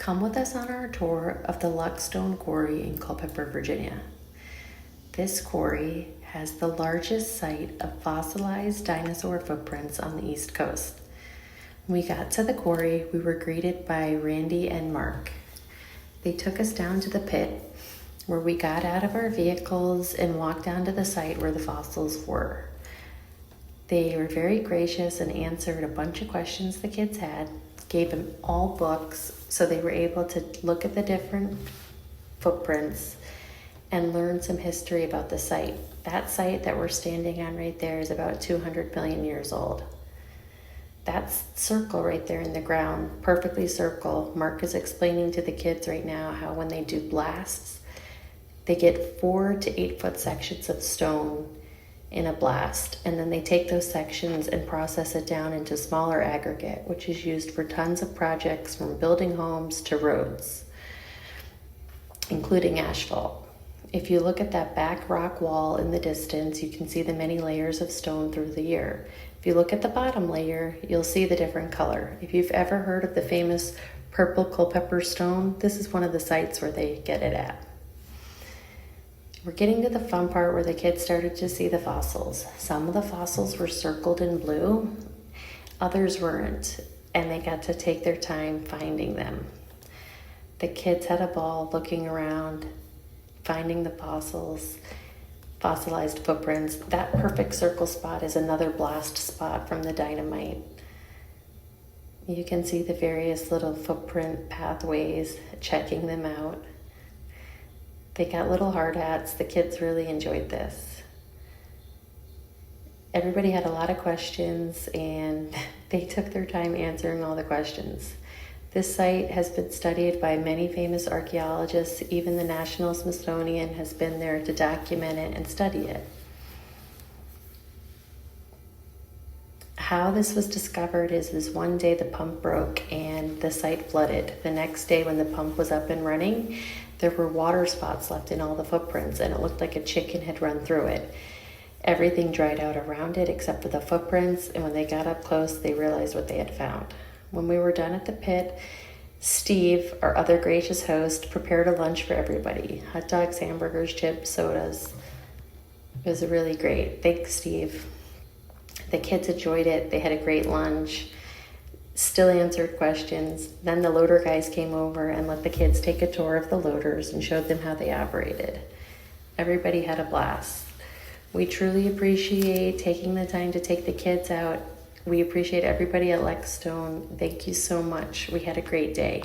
Come with us on our tour of the Luckstone Quarry in Culpeper, Virginia. This quarry has the largest site of fossilized dinosaur footprints on the East Coast. When we got to the quarry, we were greeted by Randy and Mark. They took us down to the pit where we got out of our vehicles and walked down to the site where the fossils were. They were very gracious and answered a bunch of questions the kids had, gave them all books so they were able to look at the different footprints and learn some history about the site. That site that we're standing on right there is about 200 million years old. That circle right there in the ground, perfectly circle, Mark is explaining to the kids right now how when they do blasts, they get 4 to 8 foot sections of stone in a blast, and then they take those sections and process it down into smaller aggregate, which is used for tons of projects from building homes to roads, including asphalt. If you look at that back rock wall in the distance, you can see the many layers of stone through the year. If you look at the bottom layer, you'll see the different color. If you've ever heard of the famous purple Culpeper stone, this is one of the sites where they get it at. We're getting to the fun part where the kids started to see the fossils. Some of the fossils were circled in blue, others weren't, and they got to take their time finding them. The kids had a ball looking around, finding the fossils, fossilized footprints. That perfect circle spot is another blast spot from the dynamite. You can see the various little footprint pathways, checking them out. They got little hard hats. The kids really enjoyed this. Everybody had a lot of questions and they took their time answering all the questions. This site has been studied by many famous archaeologists. Even the National Smithsonian has been there to document it and study it. How this was discovered is one day the pump broke and the site flooded. The next day when the pump was up and running, there were water spots left in all the footprints and it looked like a chicken had run through it. Everything dried out around it except for the footprints, and when they got up close, they realized what they had found. When we were done at the pit, Steve, our other gracious host, prepared a lunch for everybody. Hot dogs, hamburgers, chips, sodas. It was really great. Thanks, Steve. The kids enjoyed it. They had a great lunch. Still answered questions. Then the loader guys came over and let the kids take a tour of the loaders and showed them how they operated. Everybody had a blast. We truly appreciate taking the time to take the kids out. We appreciate everybody at Luckstone. Thank you so much. We had a great day.